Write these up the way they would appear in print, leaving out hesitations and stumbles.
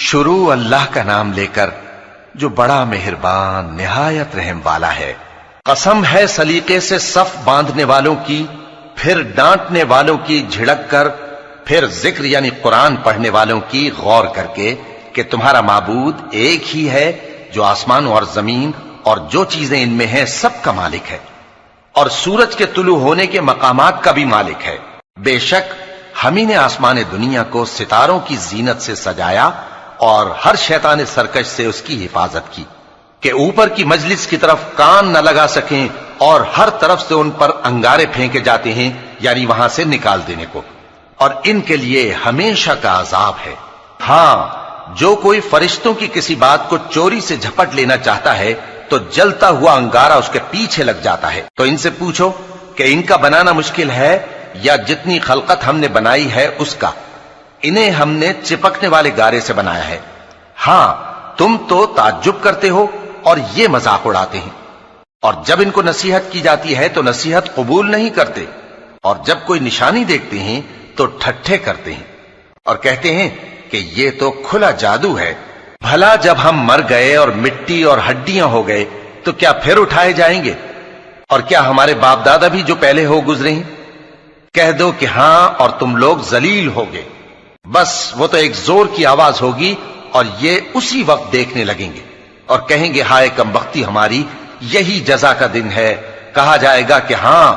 شروع اللہ کا نام لے کر جو بڑا مہربان نہایت رحم والا ہے۔ قسم ہے سلیقے سے صف باندھنے والوں کی، پھر ڈانٹنے والوں کی جھڑک کر، پھر ذکر یعنی قرآن پڑھنے والوں کی غور کر کے کہ تمہارا معبود ایک ہی ہے جو آسمان اور زمین اور جو چیزیں ان میں ہیں سب کا مالک ہے، اور سورج کے طلوع ہونے کے مقامات کا بھی مالک ہے۔ بے شک ہم ہی نے آسمان دنیا کو ستاروں کی زینت سے سجایا اور ہر شیطان سرکش سے اس کی حفاظت کی کہ اوپر کی مجلس کی طرف کان نہ لگا سکیں، اور ہر طرف سے ان پر انگارے پھینکے جاتے ہیں یعنی وہاں سے نکال دینے کو، اور ان کے لیے ہمیشہ کا عذاب ہے۔ ہاں، جو کوئی فرشتوں کی کسی بات کو چوری سے جھپٹ لینا چاہتا ہے تو جلتا ہوا انگارہ اس کے پیچھے لگ جاتا ہے۔ تو ان سے پوچھو کہ ان کا بنانا مشکل ہے یا جتنی خلقت ہم نے بنائی ہے اس کا؟ انہیں ہم نے چپکنے والے گارے سے بنایا ہے۔ ہاں، تم تو تعجب کرتے ہو اور یہ مذاق اڑاتے ہیں، اور جب ان کو نصیحت کی جاتی ہے تو نصیحت قبول نہیں کرتے، اور جب کوئی نشانی دیکھتے ہیں تو ٹھٹھے کرتے ہیں اور کہتے ہیں کہ یہ تو کھلا جادو ہے۔ بھلا جب ہم مر گئے اور مٹی اور ہڈیاں ہو گئے تو کیا پھر اٹھائے جائیں گے؟ اور کیا ہمارے باپ دادا بھی جو پہلے ہو گزرے ہیں؟ کہہ دو کہ ہاں، اور تم لوگ ذلیل ہو گے۔ بس وہ تو ایک زور کی آواز ہوگی اور یہ اسی وقت دیکھنے لگیں گے اور کہیں گے ہائے کمبختی ہماری، یہی جزا کا دن ہے۔ کہا جائے گا کہ ہاں،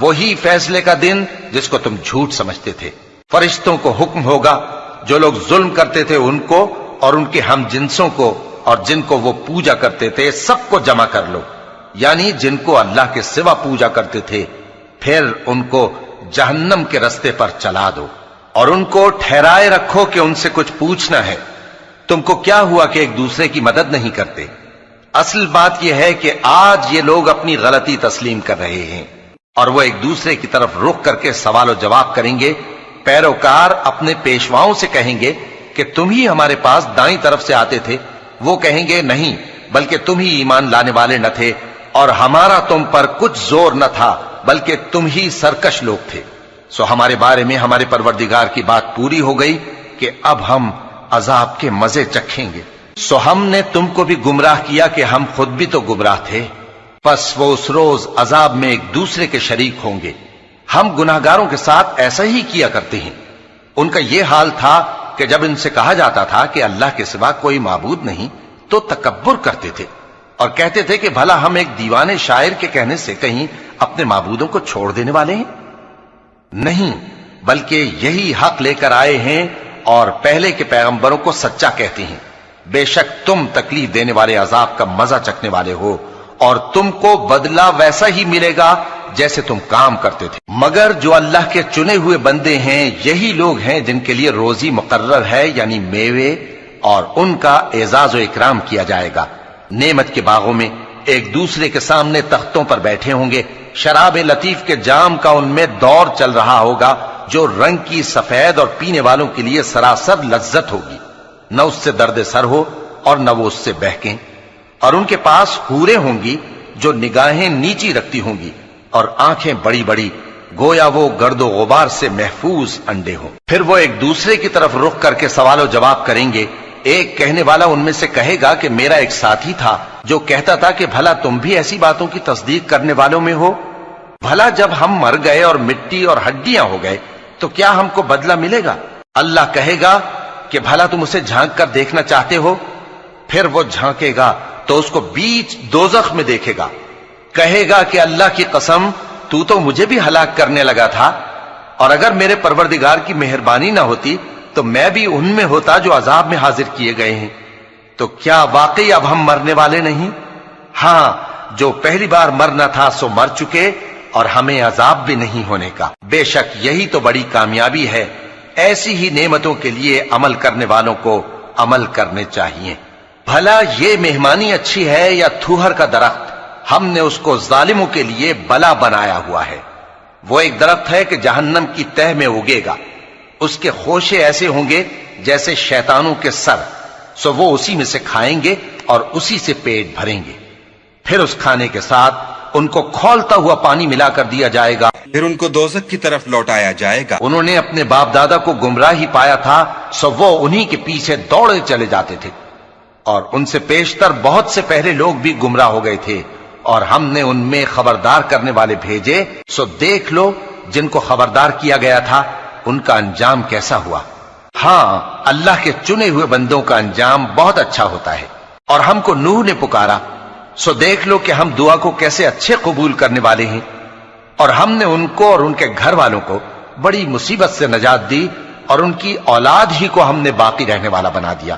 وہی فیصلے کا دن جس کو تم جھوٹ سمجھتے تھے۔ فرشتوں کو حکم ہوگا جو لوگ ظلم کرتے تھے ان کو اور ان کے ہم جنسوں کو اور جن کو وہ پوجا کرتے تھے سب کو جمع کر لو، یعنی جن کو اللہ کے سوا پوجا کرتے تھے، پھر ان کو جہنم کے رستے پر چلا دو اور ان کو ٹھہرائے رکھو کہ ان سے کچھ پوچھنا ہے۔ تم کو کیا ہوا کہ ایک دوسرے کی مدد نہیں کرتے؟ اصل بات یہ ہے کہ آج یہ لوگ اپنی غلطی تسلیم کر رہے ہیں اور وہ ایک دوسرے کی طرف رخ کر کے سوال و جواب کریں گے۔ پیروکار اپنے پیشواؤں سے کہیں گے کہ تم ہی ہمارے پاس دائیں طرف سے آتے تھے۔ وہ کہیں گے نہیں، بلکہ تم ہی ایمان لانے والے نہ تھے اور ہمارا تم پر کچھ زور نہ تھا، بلکہ تم ہی سرکش لوگ تھے۔ سو ہمارے بارے میں ہمارے پروردگار کی بات پوری ہو گئی کہ اب ہم عذاب کے مزے چکھیں گے۔ سو ہم نے تم کو بھی گمراہ کیا کہ ہم خود بھی تو گمراہ تھے، پس وہ اس روز عذاب میں ایک دوسرے کے شریک ہوں گے۔ ہم گناہگاروں کے ساتھ ایسا ہی کیا کرتے ہیں۔ ان کا یہ حال تھا کہ جب ان سے کہا جاتا تھا کہ اللہ کے سوا کوئی معبود نہیں تو تکبر کرتے تھے اور کہتے تھے کہ بھلا ہم ایک دیوانے شاعر کے کہنے سے کہیں اپنے معبودوں کو چھوڑ دینے والے ہیں؟ نہیں، بلکہ یہی حق لے کر آئے ہیں اور پہلے کے پیغمبروں کو سچا کہتے ہیں۔ بے شک تم تکلیف دینے والے عذاب کا مزہ چکھنے والے ہو اور تم کو بدلہ ویسا ہی ملے گا جیسے تم کام کرتے تھے۔ مگر جو اللہ کے چنے ہوئے بندے ہیں یہی لوگ ہیں جن کے لیے روزی مقرر ہے، یعنی میوے، اور ان کا اعزاز و اکرام کیا جائے گا۔ نعمت کے باغوں میں ایک دوسرے کے سامنے تختوں پر بیٹھے ہوں گے، شراب لطیف کے جام کا ان میں دور چل رہا ہوگا جو رنگ کی سفید اور پینے والوں کے لیے سراسر لذت ہوگی، نہ اس سے درد سر ہو اور نہ وہ اس سے بہکیں۔ اور ان کے پاس حوریں ہوں گی جو نگاہیں نیچی رکھتی ہوں گی اور آنکھیں بڑی بڑی، گویا وہ گرد و غبار سے محفوظ انڈے ہوں۔ پھر وہ ایک دوسرے کی طرف رخ کر کے سوال و جواب کریں گے۔ ایک کہنے والا ان میں سے کہے گا کہ میرا ایک ساتھی تھا جو کہتا تھا کہ بھلا تم بھی ایسی باتوں کی تصدیق کرنے والوں میں ہو؟ بھلا جب ہم مر گئے اور مٹی اور ہڈیاں ہو گئے تو کیا ہم کو بدلہ ملے گا؟ اللہ کہے گا کہ بھلا تم اسے جھانک کر دیکھنا چاہتے ہو؟ پھر وہ جھانکے گا تو اس کو بیچ دوزخ میں دیکھے گا، کہے گا کہ اللہ کی قسم تو مجھے بھی ہلاک کرنے لگا تھا، اور اگر میرے پروردگار کی مہربانی نہ ہوتی تو میں بھی ان میں ہوتا جو عذاب میں حاضر کیے گئے ہیں۔ تو کیا واقعی اب ہم مرنے والے نہیں؟ ہاں، جو پہلی بار مرنا تھا سو مر چکے اور ہمیں عذاب بھی نہیں ہونے کا۔ بے شک یہی تو بڑی کامیابی ہے۔ ایسی ہی نعمتوں کے لیے عمل کرنے والوں کو عمل کرنے چاہیے۔ بھلا یہ مہمانی اچھی ہے یا تھوہر کا درخت؟ ہم نے اس کو ظالموں کے لیے بلا بنایا ہوا ہے۔ وہ ایک درخت ہے کہ جہنم کی تہ میں اگے گا، اس کے خوشے ایسے ہوں گے جیسے شیطانوں کے سر، سو وہ اسی میں سے کھائیں گے اور اسی سے پیٹ بھریں گے۔ پھر اس کھانے کے ساتھ ان کو کھولتا ہوا پانی ملا کر دیا جائے گا۔ پھر ان کو دوزخ کی طرف لوٹایا جائے گا۔ انہوں نے اپنے باپ دادا کو گمراہی پایا تھا، سو وہ انہی کے پیچھے دوڑے چلے جاتے تھے، اور ان سے پیشتر بہت سے پہلے لوگ بھی گمراہ ہو گئے تھے، اور ہم نے ان میں خبردار کرنے والے بھیجے، سو دیکھ لو جن کو خبردار کیا گیا تھا ان کا انجام کیسا ہوا۔ ہاں، اللہ کے چنے ہوئے بندوں کا انجام بہت اچھا ہوتا ہے۔ اور ہم کو نوح نے پکارا، سو دیکھ لو کہ ہم دعا کو کیسے اچھے قبول کرنے والے ہیں، اور ہم نے ان کو اور ان کے گھر والوں کو بڑی مصیبت سے نجات دی، اور ان کی اولاد ہی کو ہم نے باقی رہنے والا بنا دیا،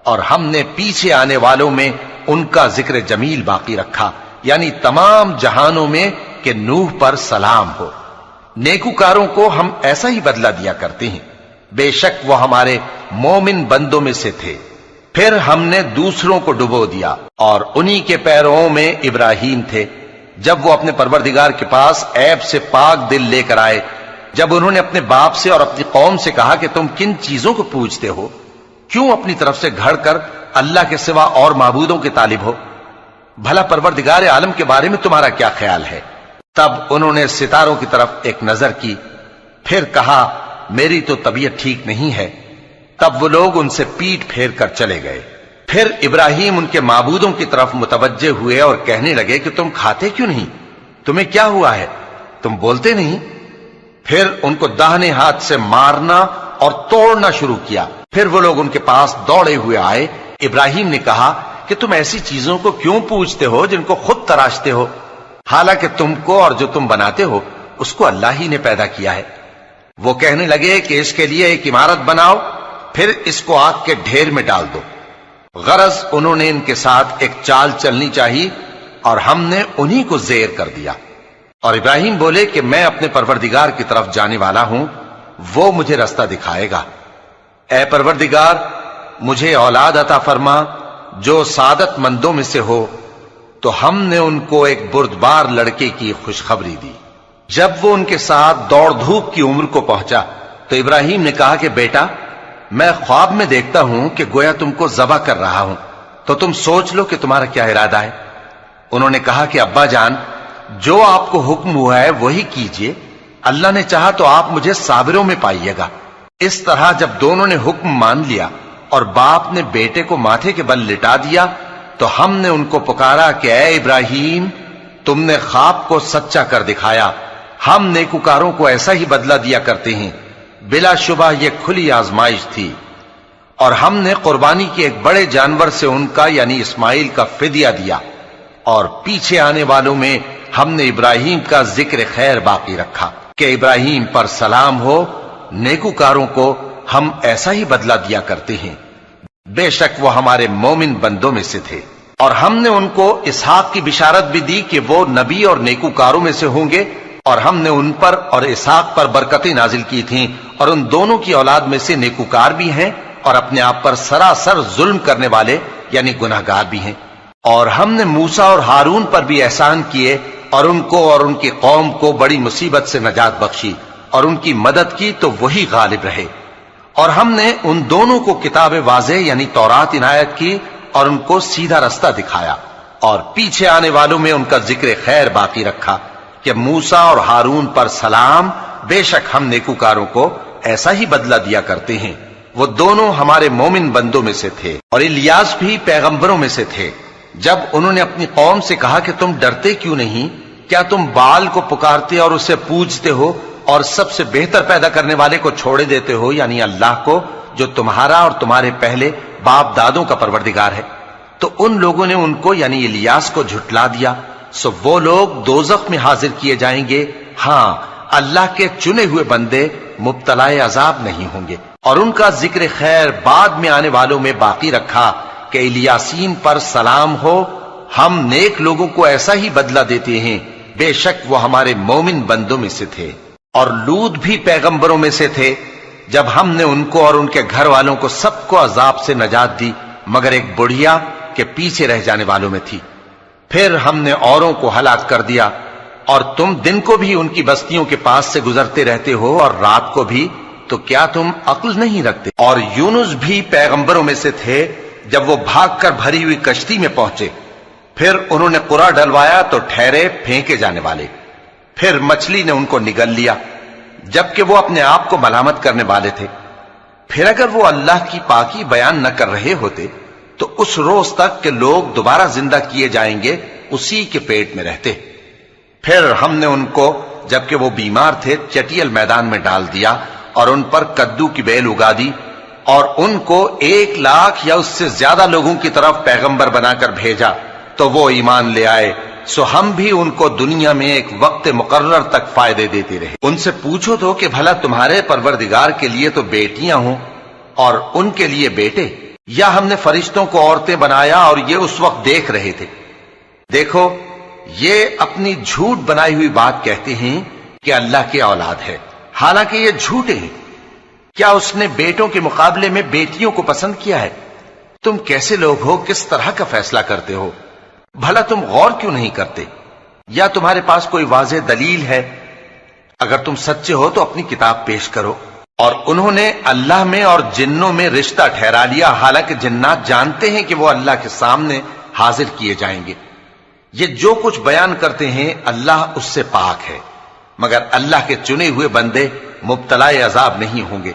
اور ہم نے پیچھے آنے والوں میں ان کا ذکر جمیل باقی رکھا، یعنی تمام جہانوں میں کہ نوح پر سلام ہو۔ نیکوکاروں کو ہم ایسا ہی بدلہ دیا کرتے ہیں، بے شک وہ ہمارے مومن بندوں میں سے تھے۔ پھر ہم نے دوسروں کو ڈبو دیا، اور انہی کے پیروں میں ابراہیم تھے، جب وہ اپنے پروردگار کے پاس عیب سے پاک دل لے کر آئے، جب انہوں نے اپنے باپ سے اور اپنی قوم سے کہا کہ تم کن چیزوں کو پوجتے ہو، کیوں اپنی طرف سے گھڑ کر اللہ کے سوا اور معبودوں کے طالب ہو؟ بھلا پروردگار عالم کے بارے میں تمہارا کیا خیال ہے؟ تب انہوں نے ستاروں کی طرف ایک نظر کی، پھر کہا میری تو طبیعت ٹھیک نہیں ہے۔ تب وہ لوگ ان سے پیٹ پھیر کر چلے گئے۔ پھر ابراہیم ان کے معبودوں کی طرف متوجہ ہوئے اور کہنے لگے کہ تم کھاتے کیوں نہیں؟ تمہیں کیا ہوا ہے؟ تم بولتے نہیں؟ پھر ان کو داہنے ہاتھ سے مارنا اور توڑنا شروع کیا۔ پھر وہ لوگ ان کے پاس دوڑے ہوئے آئے۔ ابراہیم نے کہا کہ تم ایسی چیزوں کو کیوں پوجتے ہو جن کو خود تراشتے ہو، حالانکہ تم کو اور جو تم بناتے ہو اس کو اللہ ہی نے پیدا کیا ہے۔ وہ کہنے لگے کہ اس کے لیے ایک عمارت بناؤ، پھر اس کو آگ کے ڈھیر میں ڈال دو۔ غرض انہوں نے ان کے ساتھ ایک چال چلنی چاہی، اور ہم نے انہی کو زیر کر دیا۔ اور ابراہیم بولے کہ میں اپنے پروردگار کی طرف جانے والا ہوں، وہ مجھے رستہ دکھائے گا۔ اے پروردگار، مجھے اولاد عطا فرما جو سعادت مندوں میں سے ہو۔ تو ہم نے ان کو ایک بردبار لڑکے کی خوشخبری دی۔ جب وہ ان کے ساتھ دوڑ دھوپ کی عمر کو پہنچا تو ابراہیم نے کہا کہ بیٹا، میں خواب میں دیکھتا ہوں کہ گویا تم کو ذبح کر رہا ہوں، تو تم سوچ لو کہ تمہارا کیا ارادہ ہے۔ انہوں نے کہا کہ ابا جان، جو آپ کو حکم ہوا ہے وہی کیجئے، اللہ نے چاہا تو آپ مجھے صابروں میں پائیے گا۔ اس طرح جب دونوں نے حکم مان لیا اور باپ نے بیٹے کو ماتھے کے بل لٹا دیا، تو ہم نے ان کو پکارا کہ اے ابراہیم، تم نے خواب کو سچا کر دکھایا، ہم نیکوکاروں کو ایسا ہی بدلہ دیا کرتے ہیں۔ بلا شبہ یہ کھلی آزمائش تھی، اور ہم نے قربانی کی ایک بڑے جانور سے ان کا یعنی اسماعیل کا فدیہ دیا، اور پیچھے آنے والوں میں ہم نے ابراہیم کا ذکر خیر باقی رکھا کہ ابراہیم پر سلام ہو۔ نیکوکاروں کو ہم ایسا ہی بدلہ دیا کرتے ہیں، بے شک وہ ہمارے مومن بندوں میں سے تھے۔ اور ہم نے ان کو اسحاق کی بشارت بھی دی کہ وہ نبی اور نیکوکاروں میں سے ہوں گے، اور ہم نے ان پر اور اسحاق پر برکتیں نازل کی تھیں، اور ان دونوں کی اولاد میں سے نیکوکار بھی ہیں اور اپنے آپ پر سراسر ظلم کرنے والے یعنی گناہگار بھی ہیں۔ اور ہم نے موسیٰ اور ہارون پر بھی احسان کیے، اور ان کو اور ان کی قوم کو بڑی مصیبت سے نجات بخشی، اور ان کی مدد کی تو وہی غالب رہے۔ اور ہم نے ان دونوں کو کتاب واضح یعنی تورات عنایت کی، اور ان کو سیدھا رستہ دکھایا، اور پیچھے آنے والوں میں ان کا ذکر خیر باقی رکھا کہ موسیٰ اور ہارون پر سلام، بے شک ہم نیکوکاروں کو ایسا ہی بدلہ دیا کرتے ہیں۔ وہ دونوں ہمارے مومن بندوں میں سے تھے، اور الیاس بھی پیغمبروں میں سے تھے۔ جب انہوں نے اپنی قوم سے کہا کہ تم ڈرتے کیوں نہیں؟ کیا تم بال کو پکارتے اور اسے پوجتے ہو، اور سب سے بہتر پیدا کرنے والے کو چھوڑے دیتے ہو یعنی اللہ کو، جو تمہارا اور تمہارے پہلے باپ دادوں کا پروردگار ہے؟ تو ان لوگوں نے ان کو یعنی الیاس کو جھٹلا دیا، سو وہ لوگ دوزخ میں حاضر کیے جائیں گے۔ ہاں، اللہ کے چنے ہوئے بندے مبتلا عذاب نہیں ہوں گے۔ اور ان کا ذکر خیر بعد میں آنے والوں میں باقی رکھا کہ الیاسین پر سلام ہو، ہم نیک لوگوں کو ایسا ہی بدلہ دیتے ہیں، بے شک وہ ہمارے مومن بندوں میں سے تھے۔ اور لوط بھی پیغمبروں میں سے تھے، جب ہم نے ان کو اور ان کے گھر والوں کو سب کو عذاب سے نجات دی، مگر ایک بڑھیا کے پیچھے رہ جانے والوں میں تھی۔ پھر ہم نے اوروں کو ہلاک کر دیا، اور تم دن کو بھی ان کی بستیوں کے پاس سے گزرتے رہتے ہو اور رات کو بھی، تو کیا تم عقل نہیں رکھتے؟ اور یونس بھی پیغمبروں میں سے تھے، جب وہ بھاگ کر بھری ہوئی کشتی میں پہنچے، پھر انہوں نے قرع ڈلوایا تو ٹھہرے پھینکے جانے والے۔ پھر مچھلی نے ان کو نگل لیا جبکہ وہ اپنے آپ کو ملامت کرنے والے تھے۔ پھر اگر وہ اللہ کی پاکی بیان نہ کر رہے ہوتے تو اس روز تک کہ لوگ دوبارہ زندہ کیے جائیں گے اسی کے پیٹ میں رہتے۔ پھر ہم نے ان کو جبکہ وہ بیمار تھے چٹیل میدان میں ڈال دیا اور ان پر کدو کی بیل اگا دی، اور ان کو 1,00,000 یا اس سے زیادہ لوگوں کی طرف پیغمبر بنا کر بھیجا تو وہ ایمان لے آئے، سو ہم بھی ان کو دنیا میں ایک وقت مقرر تک فائدے دیتے رہے۔ ان سے پوچھو تو کہ بھلا تمہارے پروردگار کے لیے تو بیٹیاں ہوں اور ان کے لیے بیٹے، یا ہم نے فرشتوں کو عورتیں بنایا اور یہ اس وقت دیکھ رہے تھے؟ دیکھو، یہ اپنی جھوٹ بنائی ہوئی بات کہتے ہیں کہ اللہ کی اولاد ہے، حالانکہ یہ جھوٹے ہیں۔ کیا اس نے بیٹوں کے مقابلے میں بیٹیوں کو پسند کیا ہے؟ تم کیسے لوگ ہو، کس طرح کا فیصلہ کرتے ہو؟ بھلا تم غور کیوں نہیں کرتے؟ یا تمہارے پاس کوئی واضح دلیل ہے؟ اگر تم سچے ہو تو اپنی کتاب پیش کرو۔ اور انہوں نے اللہ میں اور جنوں میں رشتہ ٹھہرا لیا، حالانکہ جنات جانتے ہیں کہ وہ اللہ کے سامنے حاضر کیے جائیں گے۔ یہ جو کچھ بیان کرتے ہیں اللہ اس سے پاک ہے، مگر اللہ کے چنے ہوئے بندے مبتلا عذاب نہیں ہوں گے۔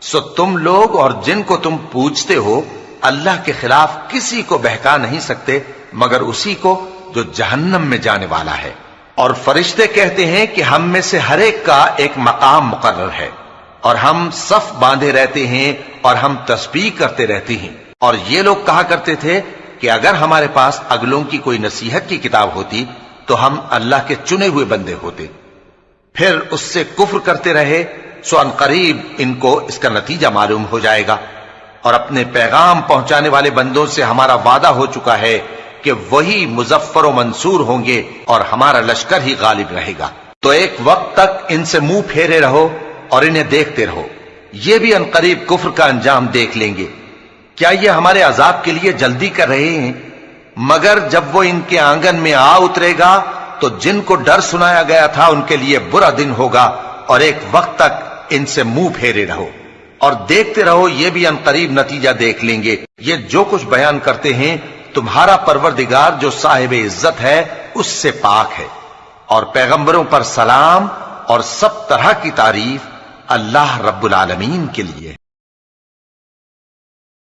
سو تم لوگ اور جن کو تم پوجتے ہو اللہ کے خلاف کسی کو بہکا نہیں سکتے مگر اسی کو جو جہنم میں جانے والا ہے۔ اور فرشتے کہتے ہیں کہ ہم میں سے ہر ایک کا ایک مقام مقرر ہے، اور ہم صف باندھے رہتے ہیں اور ہم تسبیح کرتے رہتے ہیں۔ اور یہ لوگ کہا کرتے تھے کہ اگر ہمارے پاس اگلوں کی کوئی نصیحت کی کتاب ہوتی تو ہم اللہ کے چنے ہوئے بندے ہوتے۔ پھر اس سے کفر کرتے رہے، سو ان قریب ان کو اس کا نتیجہ معلوم ہو جائے گا۔ اور اپنے پیغام پہنچانے والے بندوں سے ہمارا وعدہ ہو چکا ہے کہ وہی مظفر و منصور ہوں گے اور ہمارا لشکر ہی غالب رہے گا۔ تو ایک وقت تک ان سے منہ پھیرے رہو اور انہیں دیکھتے رہو، یہ بھی ان قریب کفر کا انجام دیکھ لیں گے۔ کیا یہ ہمارے عذاب کے لیے جلدی کر رہے ہیں؟ مگر جب وہ ان کے آنگن میں آ اترے گا تو جن کو ڈر سنایا گیا تھا ان کے لیے برا دن ہوگا، اور ایک وقت تک ان سے منہ پھیرے رہو اور دیکھتے رہو، یہ بھی ان قریب نتیجہ دیکھ لیں گے۔ یہ جو کچھ بیان کرتے ہیں تمہارا پروردگار جو صاحب عزت ہے اس سے پاک ہے، اور پیغمبروں پر سلام اور سب طرح کی تعریف اللہ رب العالمین کے لیے۔